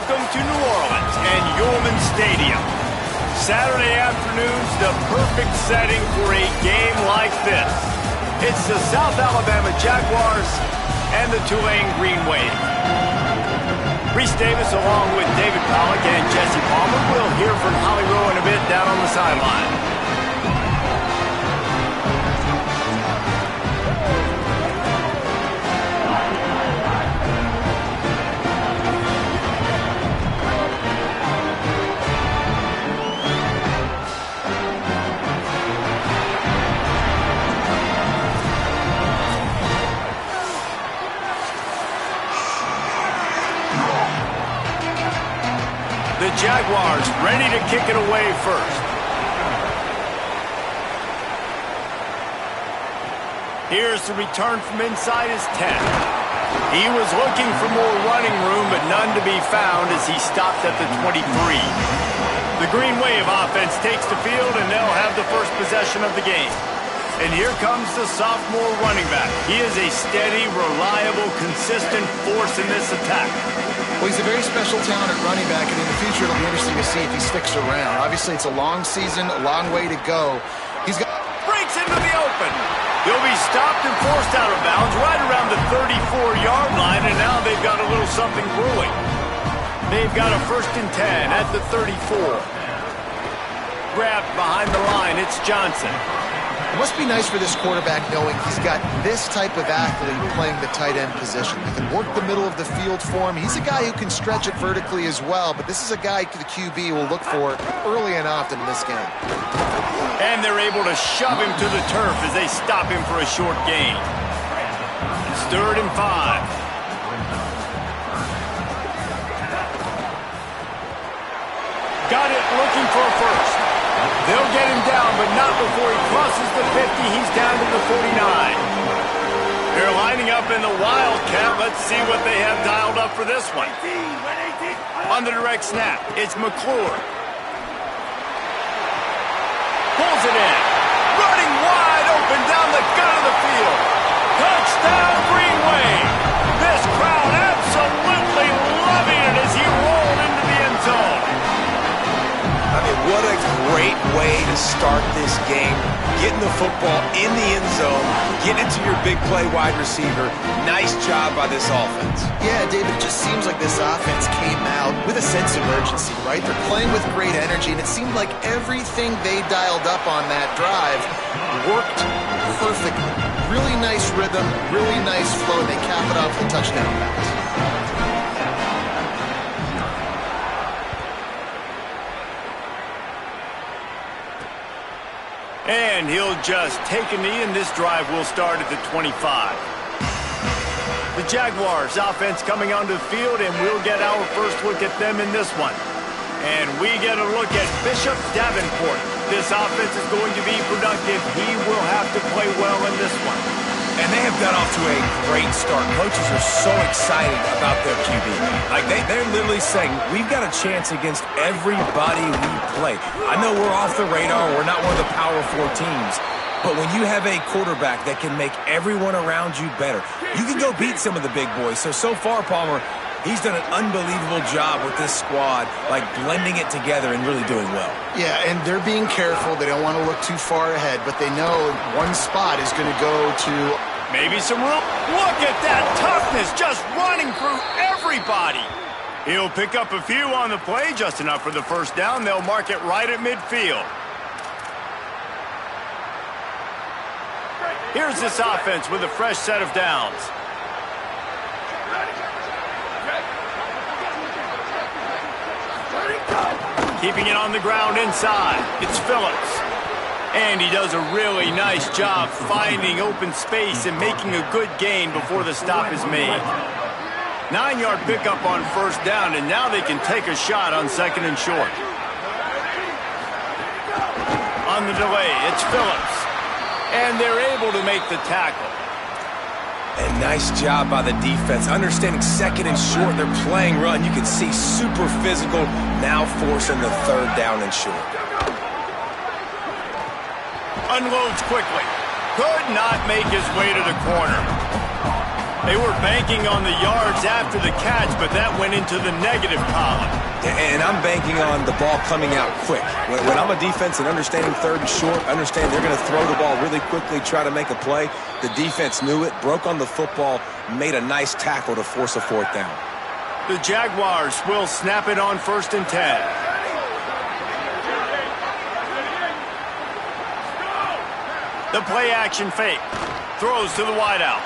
welcome to New Orleans and Yulman Stadium. Saturday afternoon's the perfect setting for a game like this. It's the South Alabama Jaguars and the Tulane Green Wave. Reese Davis along with David Pollack and Jesse Palmer will hear from Holly Rowe in a bit down on the sideline. The Jaguars ready to kick it away first. Here's the return from inside his 10. He was looking for more running room, but none to be found as he stopped at the 23. The Green Wave offense takes the field, and they'll have the first possession of the game. And here comes the sophomore running back. He is a steady, reliable, consistent force in this attack. Well, he's a very special talent at running back, and in the future it'll be interesting to see if he sticks around. Obviously, it's a long season, a long way to go. He's got breaks into the open. He'll be stopped and forced out of bounds right around the 34-yard line, and now they've got a little something brewing. They've got a 1st and 10 at the 34. Grabbed behind the line, it's Johnson. It must be nice for this quarterback knowing he's got this type of athlete playing the tight end position. He can work the middle of the field for him. He's a guy who can stretch it vertically as well, but this is a guy the QB will look for early and often in this game. And they're able to shove him to the turf as they stop him for a short gain. It's 3rd and 5. Got it, looking for a first. They'll get him down, but not before he crosses the 50. He's down to the 49. They're lining up in the Wildcat. Let's see what they have dialed up for this one. On the direct snap, it's McClure. Pulls it in. Running wide open down the gut of the field. Touchdown, Green Wave. This crowd absolutely loving it as he rolled into the end zone. I mean, what a great way to start this game. Getting the football in the end zone, getting it to your big play wide receiver. Nice job by this offense. Yeah, David, it just seems like this offense came out with a sense of urgency, right? They're playing with great energy, and it seemed like everything they dialed up on that drive worked perfectly. Really nice rhythm, really nice flow, and they cap it off with a touchdown pass. And he'll just take a knee, and this drive will start at the 25. The Jaguars offense coming onto the field, and we'll get our first look at them in this one. And we get a look at Bishop Davenport. This offense is going to be productive. He will have to play well in this one. And they have got off to a great start. Coaches are so excited about their QB. Like, they're literally saying, we've got a chance against everybody we play. I know we're off the radar. We're not one of the Power 4 teams. But when you have a quarterback that can make everyone around you better, you can go beat some of the big boys. So far, Palmer, he's done an unbelievable job with this squad, like blending it together and really doing well. Yeah, and they're being careful. They don't want to look too far ahead, but they know one spot is going to go to maybe some room. Look at that toughness, just running through everybody. He'll pick up a few on the play, just enough for the first down. They'll mark it right at midfield. Here's this offense with a fresh set of downs. Keeping it on the ground inside. It's Phillips. And he does a really nice job finding open space and making a good gain before the stop is made. 9-yard pickup on first down, and now they can take a shot on 2nd and short. On the delay, it's Phillips. And they're able to make the tackle. And nice job by the defense. Understanding 2nd and short, they're playing run. You can see super physical, now forcing the 3rd down and short. Unloads quickly. Could not make his way to the corner. They were banking on the yards after the catch, but that went into the negative column. And I'm banking on the ball coming out quick. When I'm a defense and understanding third and short, understand they're going to throw the ball really quickly, try to make a play. The defense knew it, broke on the football, made a nice tackle to force a fourth down. The Jaguars will snap it on 1st and 10. The play action fake. Throws to the wideout.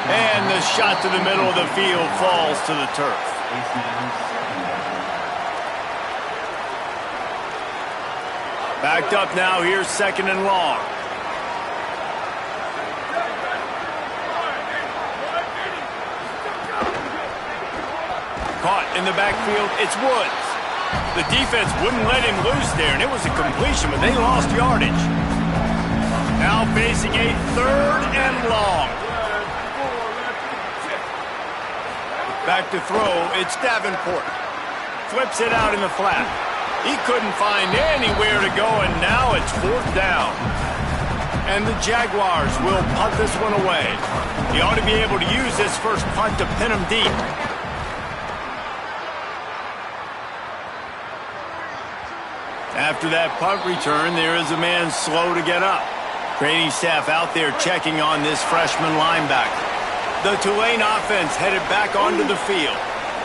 And the shot to the middle of the field falls to the turf. Backed up now, here's 2nd and long. Caught in the backfield, it's Woods. The defense wouldn't let him loose there, and it was a completion, but they lost yardage. Now facing a 3rd and long. Back to throw, it's Davenport. Flips it out in the flat. He couldn't find anywhere to go, and now it's 4th down. And the Jaguars will punt this one away. He ought to be able to use this first punt to pin him deep. After that punt return, there is a man slow to get up. Training staff out there checking on this freshman linebacker. The Tulane offense headed back onto the field.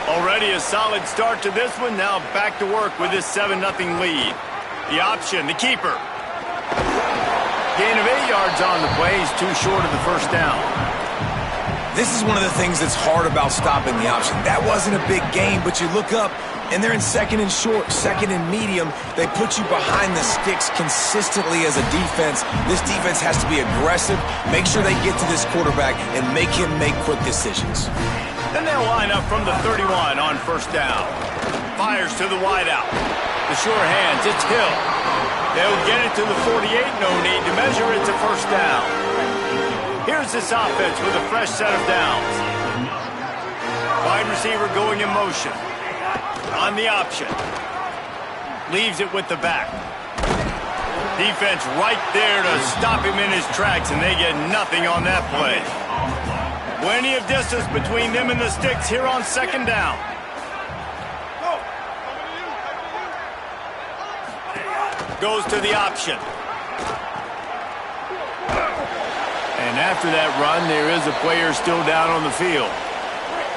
Already a solid start to this one. Now back to work with this 7-0 lead. The option, the keeper. Gain of 8 yards on the play. He's too short of the first down. This is one of the things that's hard about stopping the option. That wasn't a big gain, but you look up, and they're in 2nd and short, 2nd and medium. They put you behind the sticks consistently as a defense. This defense has to be aggressive, make sure they get to this quarterback, and make him make quick decisions. Then they'll line up from the 31 on 1st down. Fires to the wideout. The sure hands, it's Hill. They'll get it to the 48, no need to measure it to 1st down. Here's this offense with a fresh set of downs. Wide receiver going in motion. On the option. Leaves it with the back. Defense right there to stop him in his tracks, and they get nothing on that play. Plenty of distance between them and the sticks here on 2nd down. Goes to the option. And after that run, there is a player still down on the field.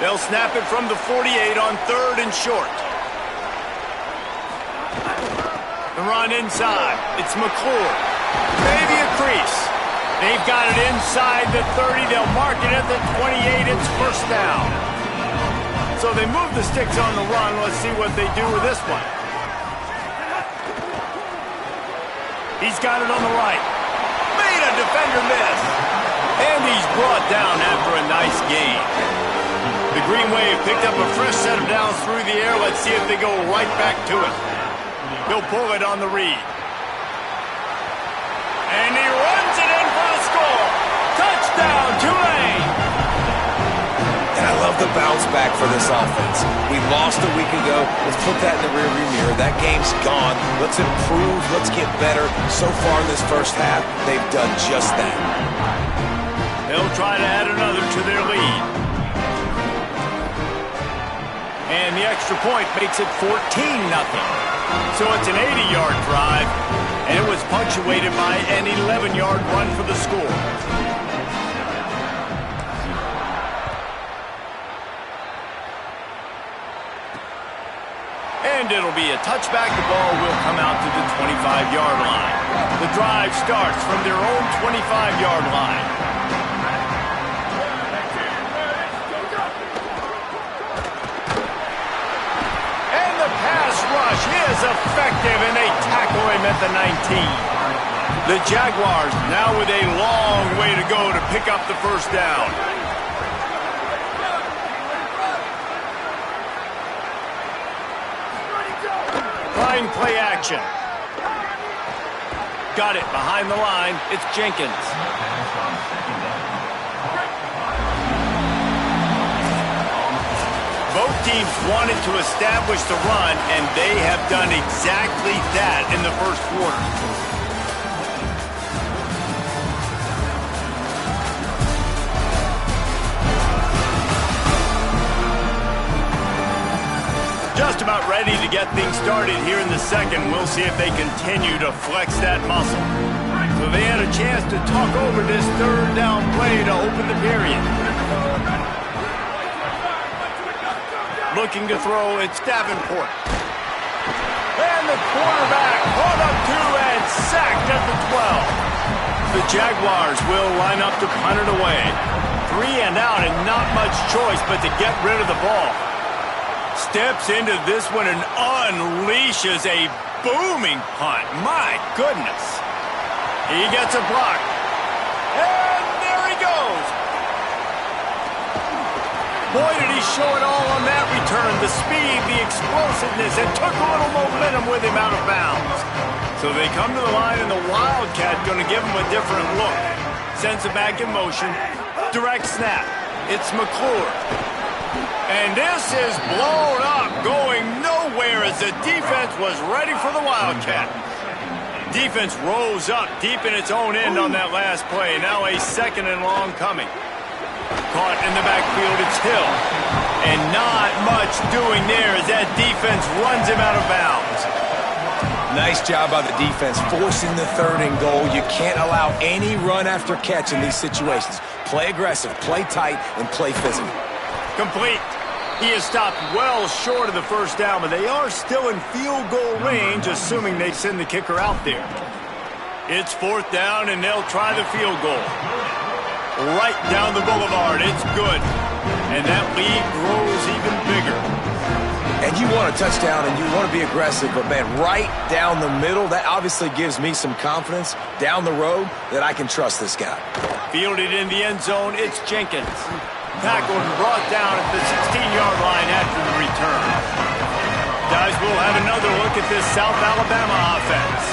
They'll snap it from the 48 on 3rd and short. The run inside. It's McClure. Maybe a crease. They've got it inside the 30. They'll mark it at the 28. It's 1st down. So they move the sticks on the run. Let's see what they do with this one. He's got it on the right. Made a defender miss. And he's brought down after a nice gain. The Green Wave picked up a fresh set of downs through the air. Let's see if they go right back to it. He'll pull it on the read. And he runs it in for the score. Touchdown, Tulane. And I love the bounce back for this offense. We lost a week ago. Let's put that in the rearview mirror. That game's gone. Let's improve. Let's get better. So far in this first half, they've done just that. They'll try to add another to their lead. And the extra point makes it 14-0. So it's an 80-yard drive, and it was punctuated by an 11-yard run for the score. And it'll be a touchback. The ball will come out to the 25-yard line. The drive starts from their own 25-yard line. Rush is effective, and they tackle him at the 19. The Jaguars now with a long way to go to pick up the 1st down. Line play action. Got it behind the line. It's Jenkins. Both teams wanted to establish the run, and they have done exactly that in the 1st quarter. Just about ready to get things started here in the second. We'll see if they continue to flex that muscle. So they had a chance to talk over this third down play to open the period. Looking to throw, it's Davenport. And the quarterback caught up to and sacked at the 12. The Jaguars will line up to punt it away. 3 and out and not much choice but to get rid of the ball. Steps into this one and unleashes a booming punt. My goodness. He gets a block. And there he goes. Boy, did he show it all on that return. The speed, the explosiveness, and took a little momentum with him out of bounds. So they come to the line, and the Wildcat going to give him a different look. Sends it back in motion. Direct snap. It's McClure. And this is blown up, going nowhere as the defense was ready for the Wildcat. Defense rose up deep in its own end on that last play. Now a second and long coming. Caught in the backfield, it's Hill. And not much doing there as that defense runs him out of bounds. Nice job by the defense forcing the third and goal. You can't allow any run after catch in these situations. Play aggressive, play tight, and play physical. Complete. He is stopped well short of the first down, but they are still in field goal range, assuming they send the kicker out there. It's fourth down, and they'll try the field goal. Right down the boulevard. It's good. And that lead grows even bigger. And you want a touchdown, and you want to be aggressive, but, man, right down the middle, that obviously gives me some confidence down the road that I can trust this guy. Fielded in the end zone, it's Jenkins. Tackled and brought down at the 16-yard line after the return. Guys, we'll have another look at this South Alabama offense.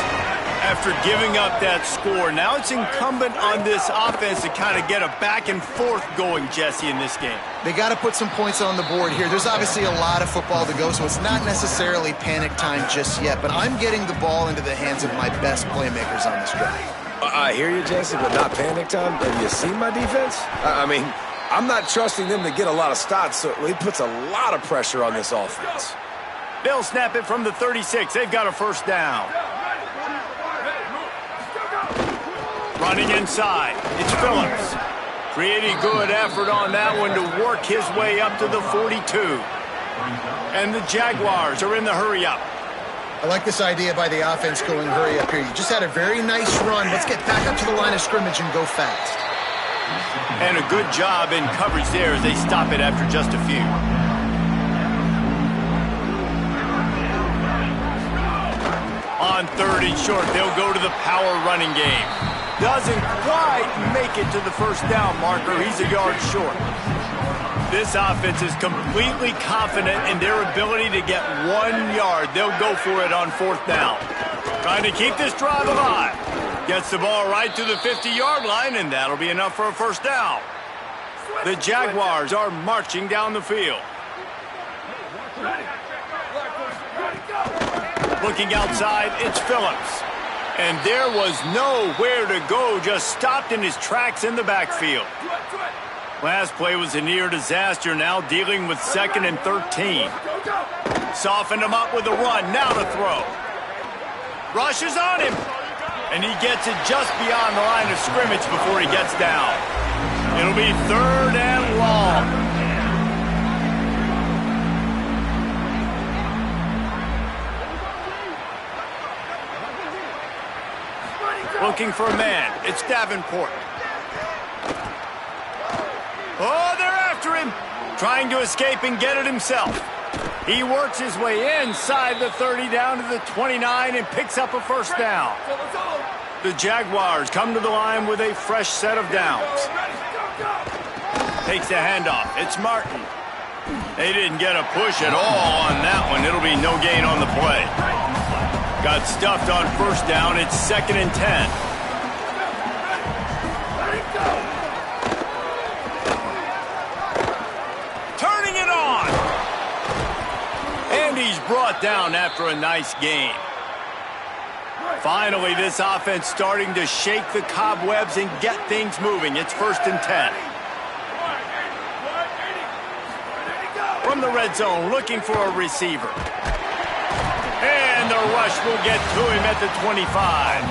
After giving up that score, now it's incumbent on this offense to kind of get a back and forth going, Jesse, in this game. They got to put some points on the board here. There's obviously a lot of football to go, so it's not necessarily panic time just yet, but I'm getting the ball into the hands of my best playmakers on this drive. I hear you, Jesse, but not panic time. Have you seen my defense? I mean, I'm not trusting them to get a lot of stops, so it puts a lot of pressure on this offense. They'll snap it from the 36. They've got a first down. Running inside, it's Phillips. Pretty good effort on that one to work his way up to the 42. And the Jaguars are in the hurry-up. I like this idea by the offense going hurry up here. You just had a very nice run. Let's get back up to the line of scrimmage and go fast. And a good job in coverage there as they stop it after just a few. On third and short, they'll go to the power running game. Doesn't quite make it to the first down marker. He's a yard short. This offense is completely confident in their ability to get 1 yard. They'll go for it on fourth down. Trying to keep this drive alive. Gets the ball right to the 50-yard line, and that'll be enough for a first down. The Jaguars are marching down the field. Looking outside, it's Phillips. And there was nowhere to go, just stopped in his tracks in the backfield. Last play was a near disaster, now dealing with 2nd and 13. Softened him up with a run, now to throw. Rushes on him, and he gets it just beyond the line of scrimmage before he gets down. It'll be 3rd and long. Looking for a man. It's Davenport. Oh, they're after him. Trying to escape and get it himself. He works his way inside the 30 down to the 29 and picks up a first down. The Jaguars come to the line with a fresh set of downs. Takes the handoff. It's Martin. They didn't get a push at all on that one. It'll be no gain on the play. Got stuffed on first down. It's 2nd and 10. Turning it on. And he's brought down after a nice gain. Finally, this offense starting to shake the cobwebs and get things moving. It's 1st and 10. from the red zone, looking for a receiver. And the rush will get to him at the 25.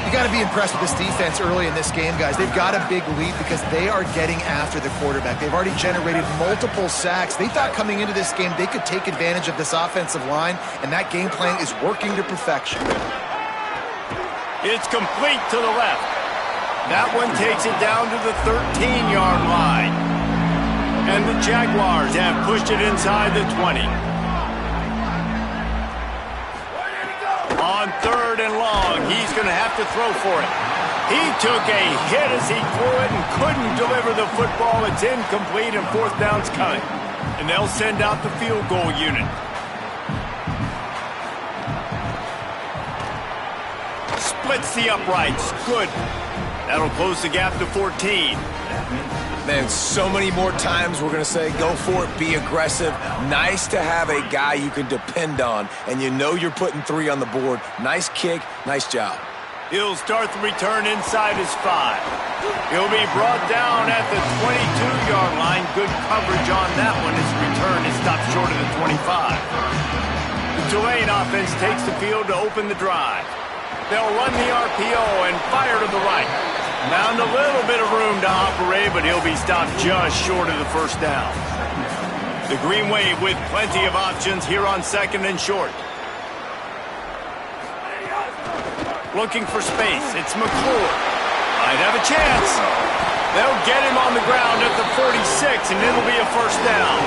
You got to be impressed with this defense early in this game, guys. They've got a big lead because they are getting after the quarterback. They've already generated multiple sacks. They thought coming into this game they could take advantage of this offensive line, and that game plan is working to perfection. It's complete to the left. That one takes it down to the 13-yard line. And the Jaguars have pushed it inside the 20. On 3rd and long, he's going to have to throw for it. He took a hit as he threw it and couldn't deliver the football. It's incomplete and 4th down's coming. And they'll send out the field goal unit. Splits the uprights. Good. That'll close the gap to 14. Man, so many more times we're going to say, go for it, be aggressive. Nice to have a guy you can depend on, and you know you're putting 3 on the board. Nice kick, nice job. He'll start the return inside his 5. He'll be brought down at the 22-yard line. Good coverage on that one. His return is stopped short of the 25. The Tulane offense takes the field to open the drive. They'll run the RPO and fire to the right. Found a little bit of room to operate, but he'll be stopped just short of the 1st down. The Green Wave with plenty of options here on 2nd and short. Looking for space. It's McClure. Might have a chance. They'll get him on the ground at the 46, and it'll be a 1st down.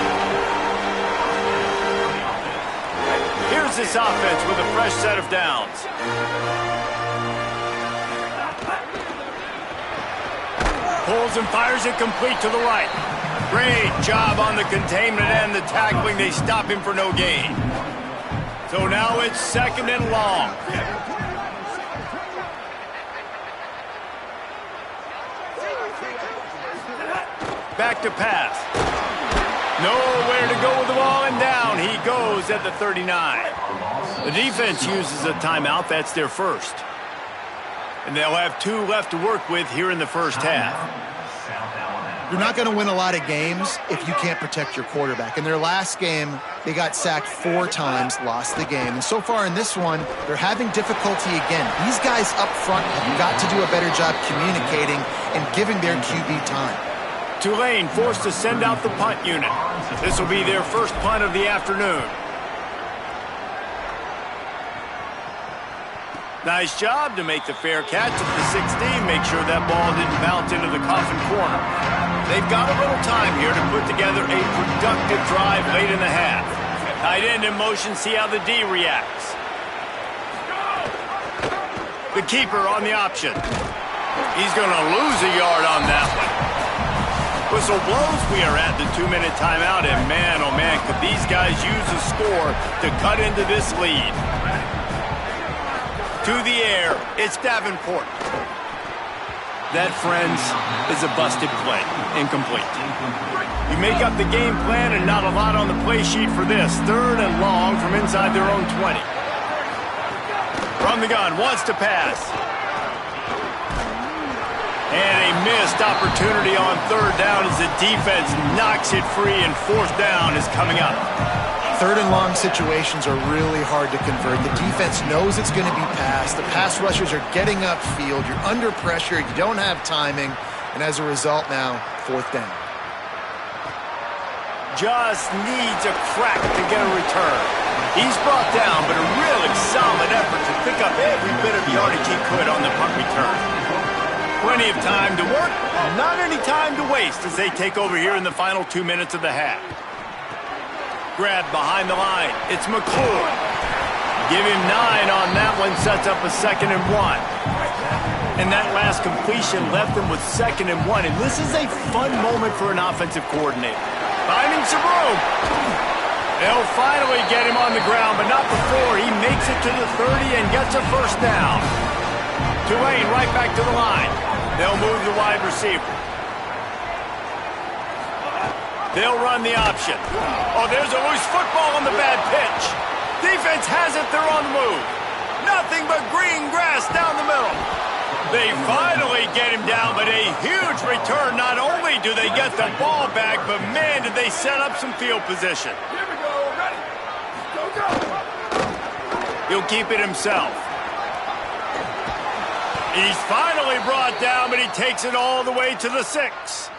Here's this offense with a fresh set of downs. Pulls and fires it complete to the right. Great job on the containment and the tackling. They stop him for no gain. So now it's 2nd and long. Back to pass. Nowhere to go with the ball, and down he goes at the 39. The defense uses a timeout. That's their 1st. And they'll have 2 left to work with here in the 1st half. You're not going to win a lot of games if you can't protect your quarterback. In their last game, they got sacked 4 times, lost the game. And so far in this one, they're having difficulty again. These guys up front have got to do a better job communicating and giving their QB time. Tulane forced to send out the punt unit. This will be their 1st punt of the afternoon. Nice job to make the fair catch at the 16. Make sure that ball didn't bounce into the coffin corner. They've got a little time here to put together a productive drive late in the half. Tight end in motion, see how the D reacts. The keeper on the option. He's going to lose a yard on that one. Whistle blows. We are at the 2-minute timeout, and man, oh man, could these guys use a score to cut into this lead. To the air, it's Davenport. That, friends, is a busted play. Incomplete. You make up the game plan and not a lot on the play sheet for this. 3rd and long from inside their own 20. From the gun, wants to pass. And a missed opportunity on 3rd down as the defense knocks it free, and 4th down is coming up. 3rd and long situations are really hard to convert. The defense knows it's going to be passed. The pass rushers are getting upfield. You're under pressure. You don't have timing. And as a result now, 4th down. Just needs a crack to get a return. He's brought down, but a really solid effort to pick up every bit of yardage he could on the punt return. Plenty of time to work, not any time to waste as they take over here in the final 2 minutes of the half. Grab behind the line. It's McClure. Give him 9 on that one. Sets up a 2nd and 1. And that last completion left him with 2nd and 1. And this is a fun moment for an offensive coordinator. Finding some room. They'll finally get him on the ground, but not before he makes it to the 30 and gets a 1st down. Tulane right back to the line. They'll move the wide receiver. They'll run the option. Oh, there's a loose football on the bad pitch. Defense has it. They're on the move. Nothing but green grass down the middle. They finally get him down, but a huge return. Not only do they get the ball back, but man, did they set up some field position. Here we go. Ready. Go, go. He'll keep it himself. He's finally brought down, but he takes it all the way to the 6.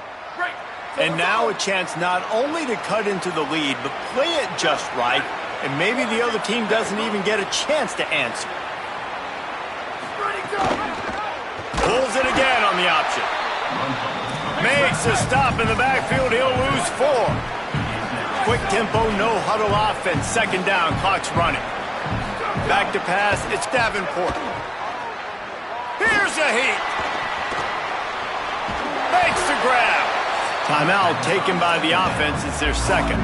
And now a chance not only to cut into the lead, but play it just right, and maybe the other team doesn't even get a chance to answer. Pulls it again on the option. Makes a stop in the backfield. He'll lose 4. Quick tempo, no huddle offense. Second down, clock's running. Back to pass, it's Davenport. Here's a heat. Makes the grab. Timeout taken by the offense. It's their second.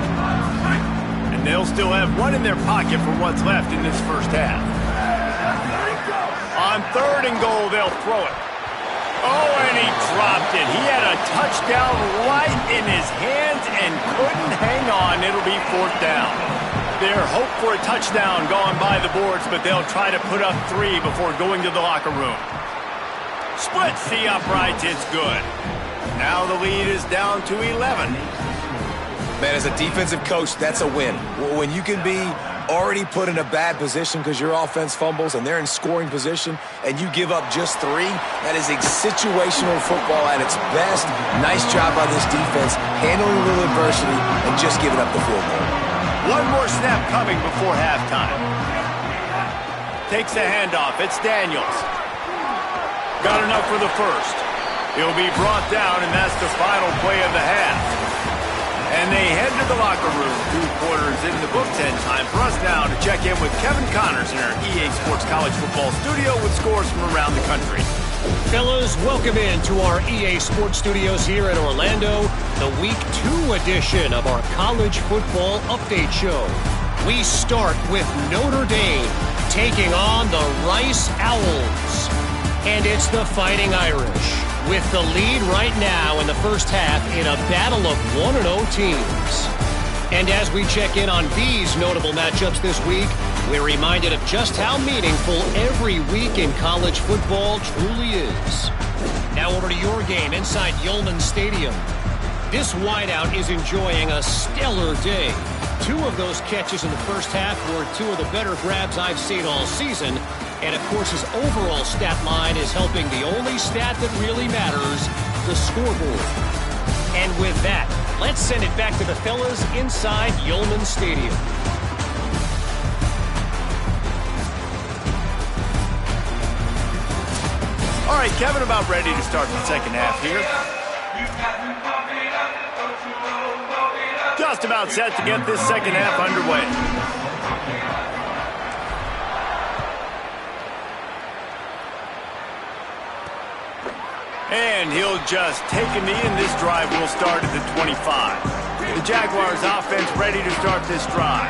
And they'll still have 1 in their pocket for what's left in this first half. On 3rd and goal, they'll throw it. Oh, and he dropped it. He had a touchdown right in his hands and couldn't hang on. It'll be 4th down. Their hope for a touchdown gone by the boards, but they'll try to put up 3 before going to the locker room. Splits the uprights. It's good. Now the lead is down to 11. Man, as a defensive coach, that's a win. When you can be already put in a bad position because your offense fumbles and they're in scoring position and you give up just 3, that is a situational football at its best. Nice job by this defense, handling a little adversity and just giving up the field goal. 1 more snap coming before halftime. Takes the handoff. It's Daniels. Got enough for the first. He'll be brought down, and that's the final play of the half. And they head to the locker room. 2 quarters in the books, and time for us now to check in with Kevin Connors in our EA Sports College Football studio with scores from around the country. Fellas, welcome in to our EA Sports Studios here in Orlando, the Week 2 edition of our College Football Update Show. We start with Notre Dame taking on the Rice Owls. And it's the Fighting Irish, with the lead right now in the first half in a battle of 1-0 teams. And as we check in on these notable matchups this week, we're reminded of just how meaningful every week in college football truly is. Now over to your game inside Yulman Stadium. This wideout is enjoying a stellar day. 2 of those catches in the first half were 2 of the better grabs I've seen all season. And, of course, his overall stat line is helping the only stat that really matters, the scoreboard. And with that, let's send it back to the fellas inside Yulman Stadium. All right, Kevin, about ready to start the second half here. Just about set to get this second half underway. And he'll just take a knee, and this drive will start at the 25. The Jaguars offense ready to start this drive.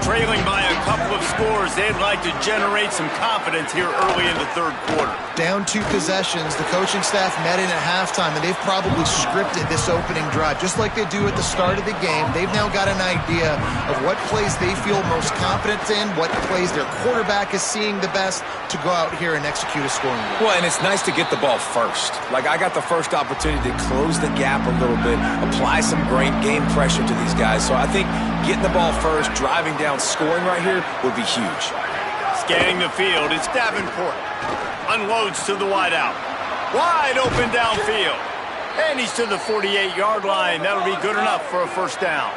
Trailing by a couple of scores, they'd like to generate some confidence here early in the 3rd quarter. Down 2 possessions, the coaching staff met in at halftime, and they've probably scripted this opening drive. Just like they do at the start of the game, they've now got an idea of what plays they feel most confident in, what plays their quarterback is seeing the best to go out here and execute a scoring drive. Well, and it's nice to get the ball first. Like, I got the first opportunity to close the gap a little bit, apply some great game pressure to these guys. So I think getting the ball first, driving down, scoring right here would be huge. Scanning the field, it's Davenport. Unloads to the wideout. Wide open downfield. And he's to the 48-yard line. That'll be good enough for a first down.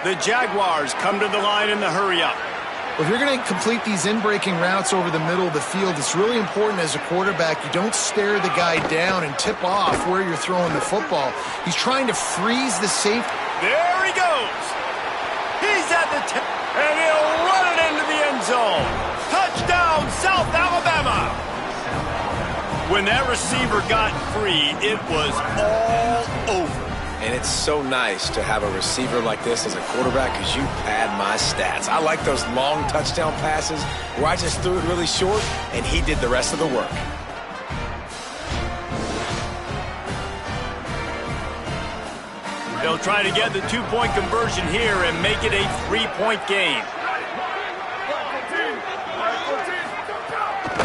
The Jaguars come to the line in the hurry-up. Well, if you're going to complete these in-breaking routes over the middle of the field, it's really important as a quarterback you don't stare the guy down and tip off where you're throwing the football. He's trying to freeze the safety. There he goes. He's at the 10, and he'll run it into the end zone. Touchdown, South Alabama. When that receiver got free, it was all over. And it's so nice to have a receiver like this as a quarterback because you pad my stats. I like those long touchdown passes where I just threw it really short and he did the rest of the work. They'll try to get the 2-point conversion here and make it a 3-point game.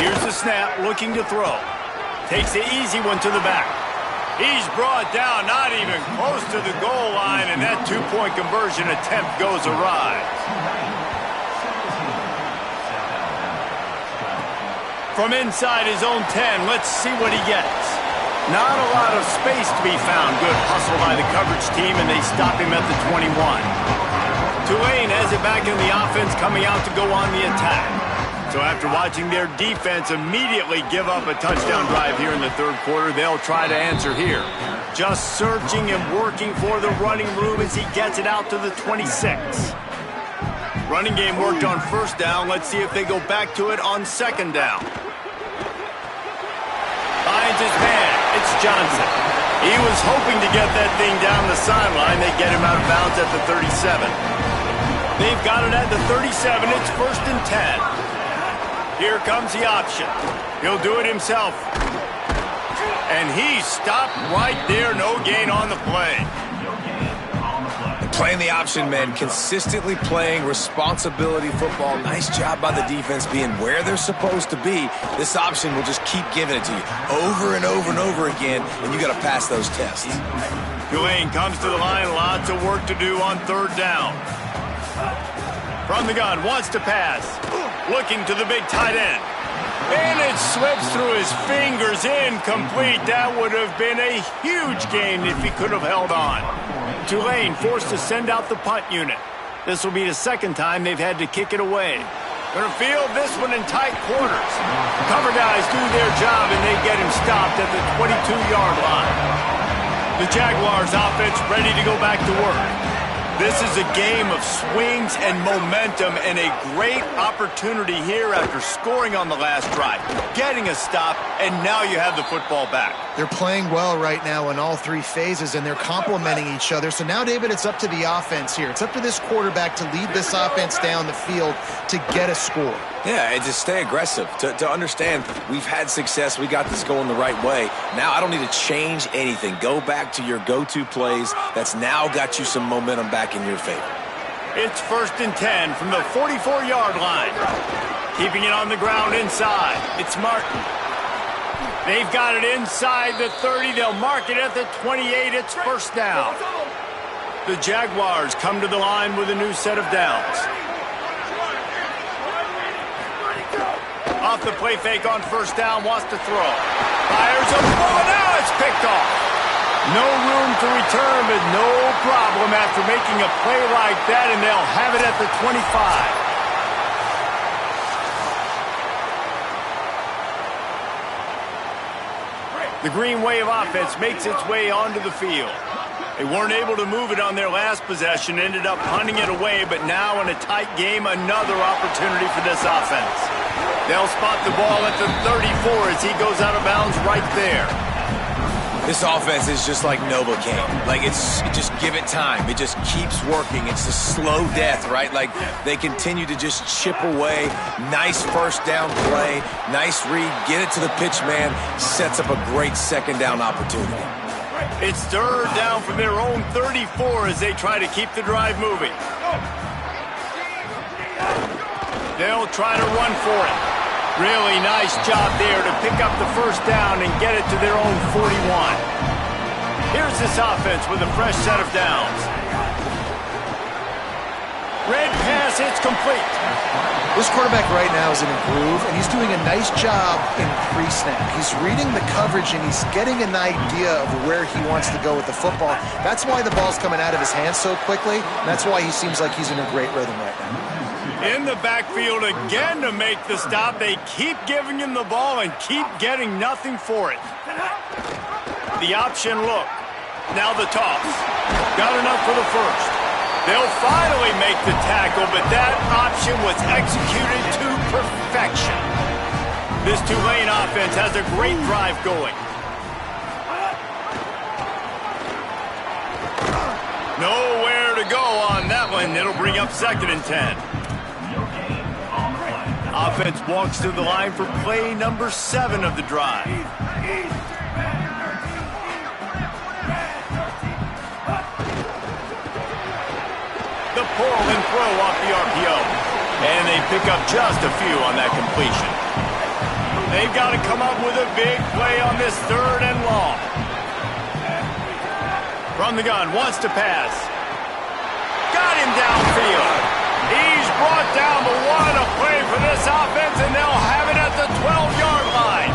Here's the snap, looking to throw. Takes the easy one to the back. He's brought down, not even close to the goal line, and that two-point conversion attempt goes awry. From inside his own 10, let's see what he gets. Not a lot of space to be found. Good hustle by the coverage team, and they stop him at the 21. Tulane has it back in the offense, coming out to go on the attack. So after watching their defense immediately give up a touchdown drive here in the third quarter, they'll try to answer here. Just searching and working for the running room as he gets it out to the 26. Running game worked on first down. Let's see if they go back to it on second down. Finds his man. It's Johnson. He was hoping to get that thing down the sideline. They get him out of bounds at the 37. They've got it at the 37. It's 1st and 10. Here comes the option. He'll do it himself. And he's stopped right there. No gain on the play. Playing the option, man. Consistently playing responsibility football. Nice job by the defense being where they're supposed to be. This option will just keep giving it to you over and over and over again, and you got to pass those tests. Tulane comes to the line. Lots of work to do on third down. From the gun, wants to pass. Looking to the big tight end. And it slips through his fingers, incomplete. That would have been a huge gain if he could have held on. Tulane forced to send out the punt unit. This will be the second time they've had to kick it away. Going to field this one in tight quarters. Cover guys do their job, and they get him stopped at the 22-yard line. The Jaguars offense ready to go back to work. This is a game of swings and momentum, and a great opportunity here after scoring on the last drive, getting a stop, and now you have the football back. They're playing well right now in all three phases, and they're complementing each other. So now, David, it's up to the offense here. It's up to this quarterback to lead this offense down the field to get a score. Yeah, and to stay aggressive, to understand we've had success, we got this going the right way. Now I don't need to change anything. Go back to your go-to plays. That's now got you some momentum back in your favor. It's 1st and 10 from the 44-yard line. Keeping it on the ground inside. It's Martin. They've got it inside the 30. They'll mark it at the 28. It's 1st down. The Jaguars come to the line with a new set of downs. Off the play fake on 1st down, wants to throw. Fires a ball, now it's picked off. No room to return, but no problem after making a play like that, and they'll have it at the 25. The Green Wave offense makes its way onto the field. They weren't able to move it on their last possession, ended up punting it away, but now in a tight game, another opportunity for this offense. They'll spot the ball at the 34 as he goes out of bounds right there. This offense is just like Novocaine. Like, just give it time. It just keeps working. It's a slow death, right? Like, they continue to just chip away. Nice first down play. Nice read. Get it to the pitch man. Sets up a great second down opportunity. It's 3rd down from their own 34 as they try to keep the drive moving. They'll try to run for it. Really nice job there to pick up the 1st down and get it to their own 41. Here's this offense with a fresh set of downs. Red pass, it's complete. This quarterback right now is in a groove, and he's doing a nice job in pre-snap. He's reading the coverage, and he's getting an idea of where he wants to go with the football. That's why the ball's coming out of his hands so quickly, and that's why he seems like he's in a great rhythm right now. In the backfield again to make the stop. They keep giving him the ball and keep getting nothing for it. The option look. Now the toss. Got enough for the 1st. They'll finally make the tackle, but that option was executed to perfection. This Tulane offense has a great drive going. Nowhere to go on that one. It'll bring up 2nd and 10. Offense walks to the line for play number 7 of the drive. The pull and throw off the RPO. And they pick up just a few on that completion. They've got to come up with a big play on this 3rd and long. From the gun, wants to pass. Got him downfield. He's brought down, but what a play for this offense, and they'll have it at the 12-yard line.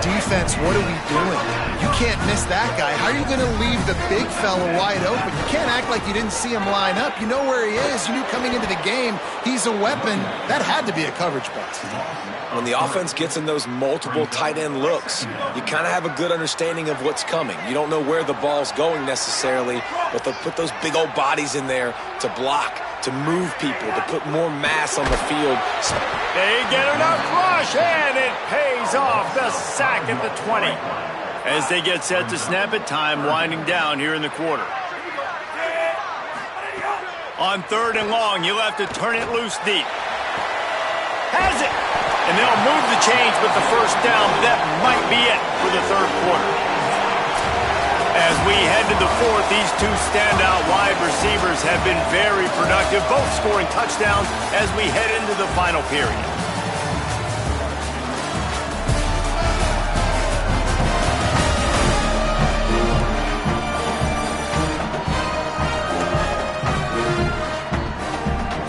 Defense, what are we doing? You can't miss that guy. How are you going to leave the big fella wide open? You can't act like you didn't see him line up. You know where he is. You knew coming into the game he's a weapon. That had to be a coverage bust. When the offense gets in those multiple tight end looks, you kind of have a good understanding of what's coming. You don't know where the ball's going necessarily, but they'll put those big old bodies in there to block, to move people, to put more mass on the field. They get enough rush, and it pays off. The sack at the 20. As they get set to snap it, time winding down here in the quarter. On 3rd and long, you'll have to turn it loose deep. Has it! And they'll move the chains with the first down. That might be it for the 3rd quarter. As we head to the 4th, these two standout wide receivers have been very productive, both scoring touchdowns as we head into the final period.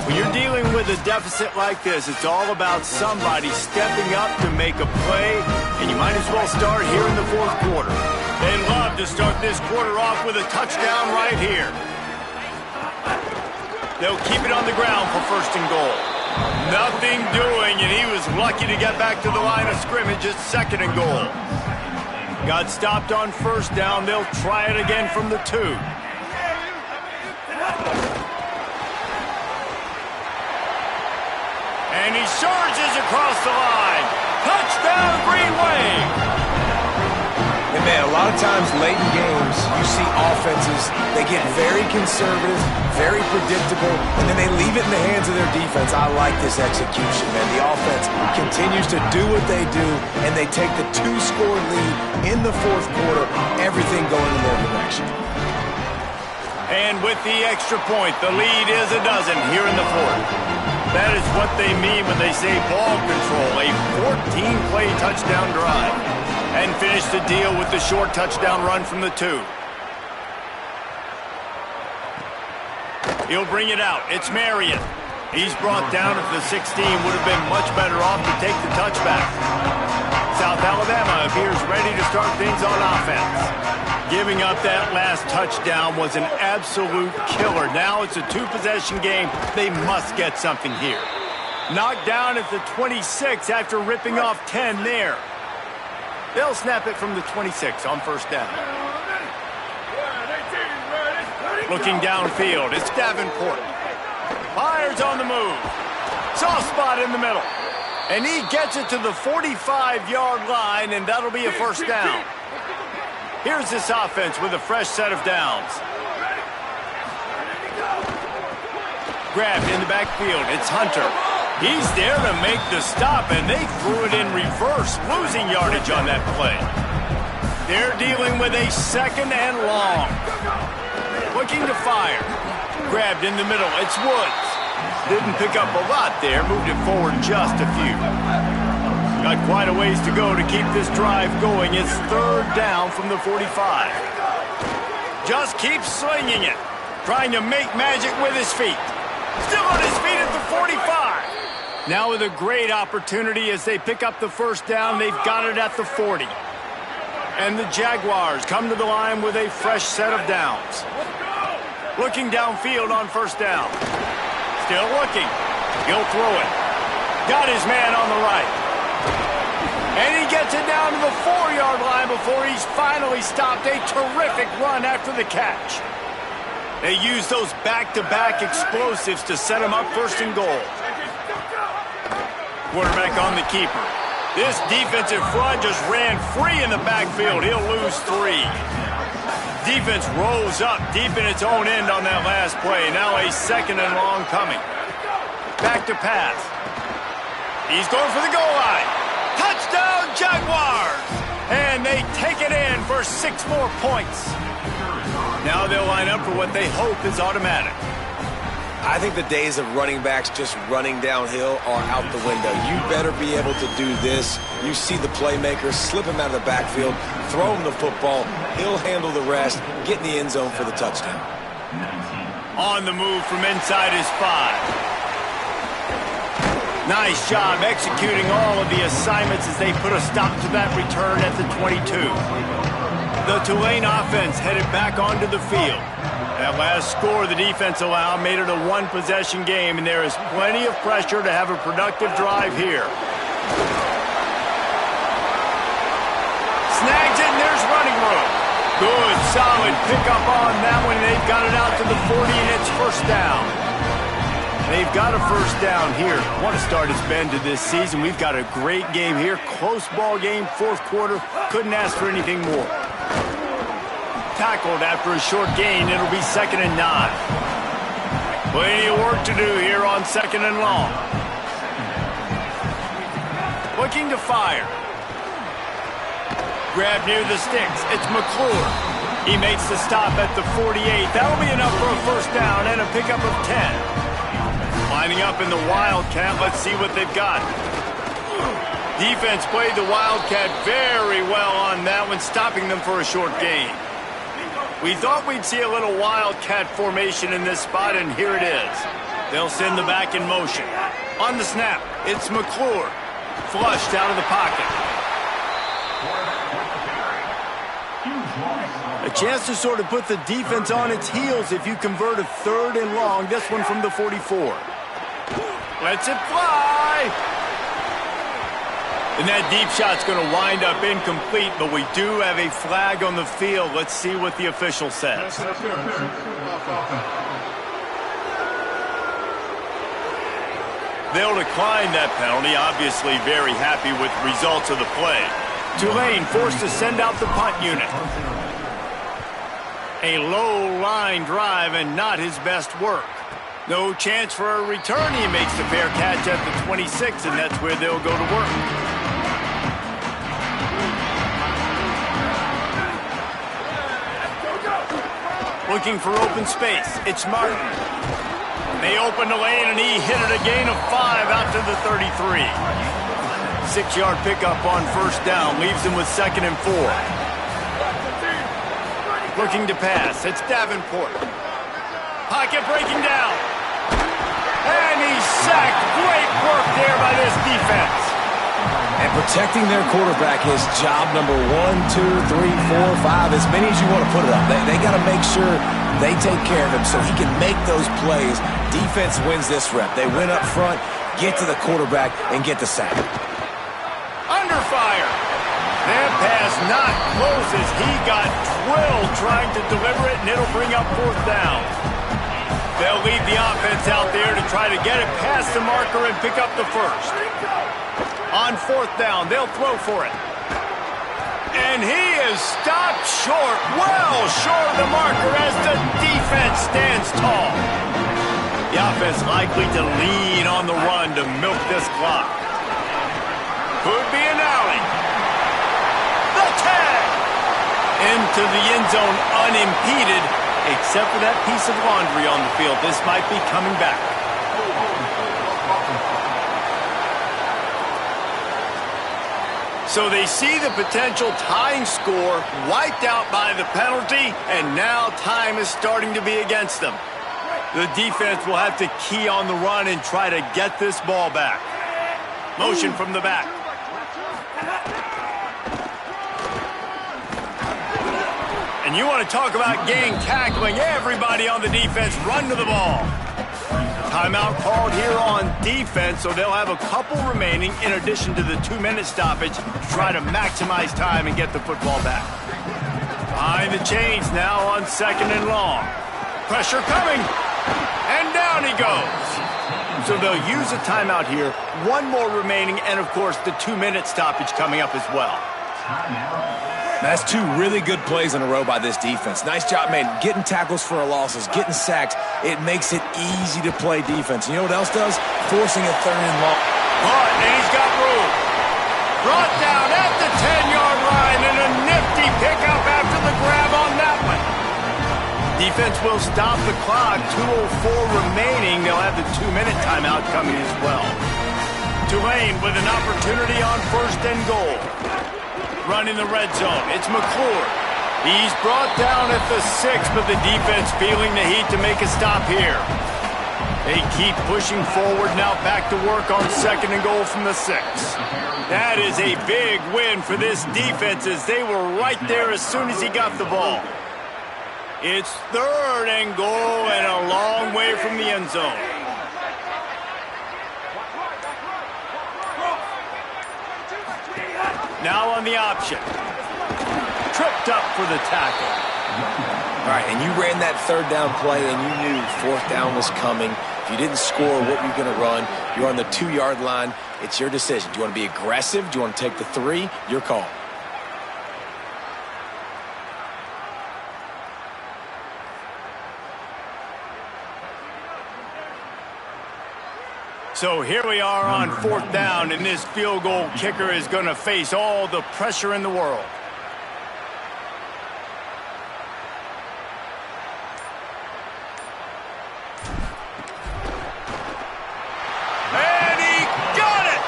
When you're dealing with a deficit like this, it's all about somebody stepping up to make a play, and you might as well start here in the 4th quarter. They love to start this quarter off with a touchdown right here. They'll keep it on the ground for 1st and goal. Nothing doing, and he was lucky to get back to the line of scrimmage at 2nd and goal. Got stopped on 1st down. They'll try it again from the 2. And he surges across the line. Touchdown, Green Wave. And man, a lot of times late in games, you see offenses, they get very conservative, very predictable, and then they leave it in the hands of their defense. I like this execution, man. The offense continues to do what they do, and they take the 2-score lead in the 4th quarter, everything going in their direction. And with the extra point, the lead is a dozen here in the 4th. That is what they mean when they say ball control, a 14-play touchdown drive. And finish the deal with the short touchdown run from the 2. He'll bring it out. It's Marion. He's brought down at the 16. Would have been much better off to take the touchback. South Alabama appears ready to start things on offense. Giving up that last touchdown was an absolute killer. Now it's a 2-possession game. They must get something here. Knocked down at the 26 after ripping off 10 there. They'll snap it from the 26 on 1st down. Looking downfield, it's Davenport. Fires on the move. Soft spot in the middle. And he gets it to the 45-yard line, and that'll be a 1st down. Here's this offense with a fresh set of downs. Grabbed in the backfield, it's Hunter. He's there to make the stop, and they threw it in reverse, losing yardage on that play. They're dealing with a 2nd and long. Looking to fire. Grabbed in the middle, it's Woods. Didn't pick up a lot there, moved it forward just a few. Got quite a ways to go to keep this drive going. It's 3rd down from the 45. Just keeps slinging it, trying to make magic with his feet. Still on his feet at the 45. Now with a great opportunity as they pick up the 1st down, they've got it at the 40. And the Jaguars come to the line with a fresh set of downs. Looking downfield on 1st down. Still looking. He'll throw it. Got his man on the right. And he gets it down to the 4-yard line before he's finally stopped. A terrific run after the catch. They use those back-to-back explosives to set him up 1st and goal. Quarterback on the keeper. This defensive front just ran free in the backfield. He'll lose 3. Defense rolls up deep in its own end on that last play. Now a 2nd and long coming. Back to pass. He's going for the goal line. Touchdown, Jaguars! And they take it in for 6 more points. Now they'll line up for what they hope is automatic. I think the days of running backs just running downhill are out the window. You better be able to do this. You see the playmaker, slip him out of the backfield, throw him the football. He'll handle the rest, get in the end zone for the touchdown. On the move from inside his 5. Nice job executing all of the assignments as they put a stop to that return at the 22. The Tulane offense headed back onto the field. That last score the defense allowed made it a one-possession game, and there is plenty of pressure to have a productive drive here. Snags it, and there's running room. Good, solid pickup on that one. They've got it out to the 40, and it's first down. They've got a first down here. What a start it's been to this season. We've got a great game here. Close ball game, fourth quarter. Couldn't ask for anything more. Tackled after a short gain. It'll be 2nd and 9. Plenty of work to do here on 2nd and long. Looking to fire. Grab near the sticks. It's McClure. He makes the stop at the 48. That'll be enough for a first down and a pickup of 10. Lining up in the Wildcat. Let's see what they've got. Defense played the Wildcat very well on that one, stopping them for a short gain. We thought we'd see a little Wildcat formation in this spot, and here it is. They'll send the back in motion. On the snap, it's McClure. Flushed out of the pocket. A chance to sort of put the defense on its heels if you convert a 3rd and long. This one from the 44. Lets it fly. And that deep shot's going to wind up incomplete, but we do have a flag on the field. Let's see what the official says. They'll decline that penalty, obviously very happy with the results of the play. Tulane forced to send out the punt unit. A low line drive and not his best work. No chance for a return. He makes the fair catch at the 26, and that's where they'll go to work. Looking for open space. It's Martin. They open the lane, and he hit it a gain of 5 out to the 33. 6-yard pickup on first down. Leaves him with 2nd and 4. Looking to pass. It's Davenport. Pocket breaking down. And he's sacked. Great work there by this defense. And protecting their quarterback is job number 1, 2, 3, 4, 5, as many as you want to put it up. They got to make sure they take care of him so he can make those plays. Defense wins this rep. They win up front, get to the quarterback, and get the sack. Under fire. That pass not close as he got drilled trying to deliver it, and it'll bring up 4th down. They'll lead the offense out there to try to get it past the marker and pick up the first. On 4th down, they'll throw for it. And he is stopped short, well short of the marker as the defense stands tall. The offense likely to lean on the run to milk this clock. Could be an alley. The tag! Into the end zone unimpeded, except for that piece of laundry on the field. This might be coming back. So they see the potential tying score wiped out by the penalty, and now time is starting to be against them. The defense will have to key on the run and try to get this ball back. Motion from the back. And you want to talk about gang tackling. Everybody on the defense run to the ball. Timeout called here on defense, so they'll have a couple remaining in addition to the 2-minute stoppage to try to maximize time and get the football back. Behind the chains now on 2nd and long. Pressure coming, and down he goes. So they'll use a timeout here, 1 more remaining, and of course the 2-minute stoppage coming up as well. That's 2 really good plays in a row by this defense. Nice job, man, getting tackles for losses, getting sacked. It makes it easy to play defense. You know what else does? Forcing a 3rd and long. Caught, and he's got room. Brought down at the 10-yard line, and a nifty pickup after the grab on that one. Defense will stop the clock. 2:04 remaining. the 2-minute timeout coming as well. Tulane with an opportunity on 1st and goal. Running the red zone. It's McClure. He's brought down at the 6, but the defense feeling the heat to make a stop here. They keep pushing forward now, back to work on 2nd and goal from the 6. That is a big win for this defense as they were right there as soon as he got the ball. It's 3rd and goal and a long way from the end zone. Now on the option. Tripped up for the tackle. All right, and you ran that 3rd down play and you knew 4th down was coming. If you didn't score, what you're going to run, you're on the 2-yard line. It's your decision. Do you want to be aggressive? Do you want to take the 3? Your call. So here we are on 4th down, and this field goal kicker is going to face all the pressure in the world. And he got it!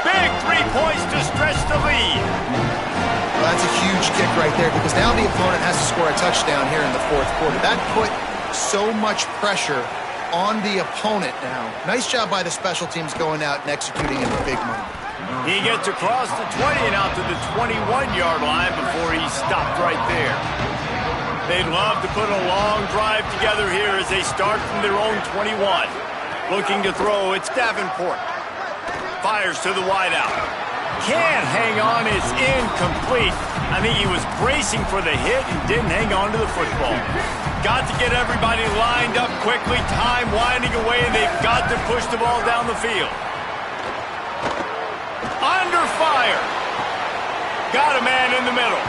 Big 3 points to stretch the lead. Well, that's a huge kick right there because now the opponent has to score a touchdown here in the 4th quarter. That put so much pressure on the opponent now. Nice job by the special teams going out and executing in a big moment. He gets across the 20 and out to the 21-yard line before he stopped right there. They'd love to put a long drive together here as they start from their own 21. Looking to throw, it's Davenport. Fires to the wideout. Can't hang on, it's incomplete. I think he was bracing for the hit and didn't hang on to the football. Got to get everybody lined up quickly, time winding away, and they've got to push the ball down the field. Under fire. Got a man in the middle.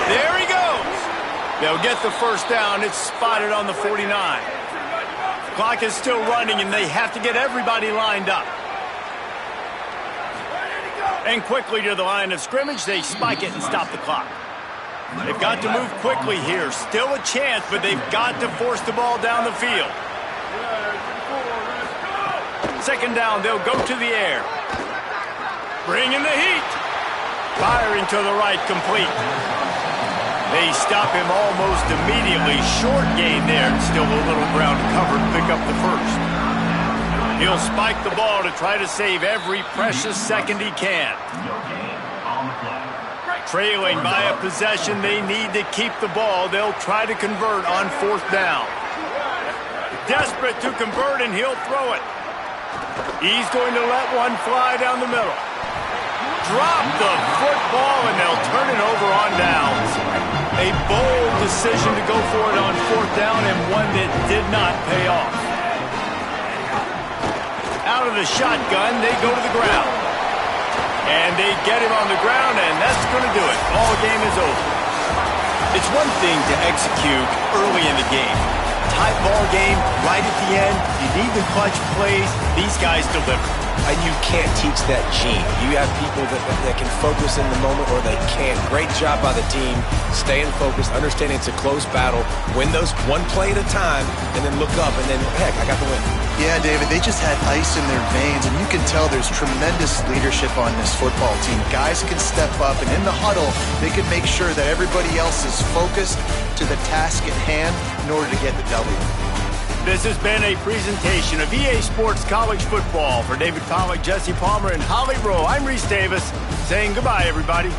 There he goes. They'll get the 1st down. It's spotted on the 49. Clock is still running, and they have to get everybody lined up. And quickly to the line of scrimmage, they spike it and stop the clock. They've got to move quickly here. Still a chance, but they've got to force the ball down the field. 2nd down, they'll go to the air. Bring in the heat. Firing to the right, complete. They stop him almost immediately. Short gain there, and still a little ground covered. Pick up the 1st. He'll spike the ball to try to save every precious second he can. Trailing by a possession, they need to keep the ball. They'll try to convert on 4th down. Desperate to convert, and he'll throw it. He's going to let one fly down the middle. Drop the football, and they'll turn it over on downs. A bold decision to go for it on 4th down, and one that did not pay off. Out of the shotgun, they go to the ground. And they get him on the ground, and that's going to do it. Ball game is over. It's one thing to execute early in the game. Tight ball game, right at the end. You need the clutch plays. These guys deliver. And you can't teach that gene. You have people that can focus in the moment or they can't. Great job by the team, staying focused, understanding it's a close battle, win those one play at a time, and then look up, and then, heck, I got the win. Yeah, David, they just had ice in their veins, and you can tell there's tremendous leadership on this football team. Guys can step up, and in the huddle, they can make sure that everybody else is focused to the task at hand in order to get the W. This has been a presentation of EA Sports College Football. For David Pollack, Jesse Palmer, and Holly Rowe, I'm Reese Davis saying goodbye, everybody.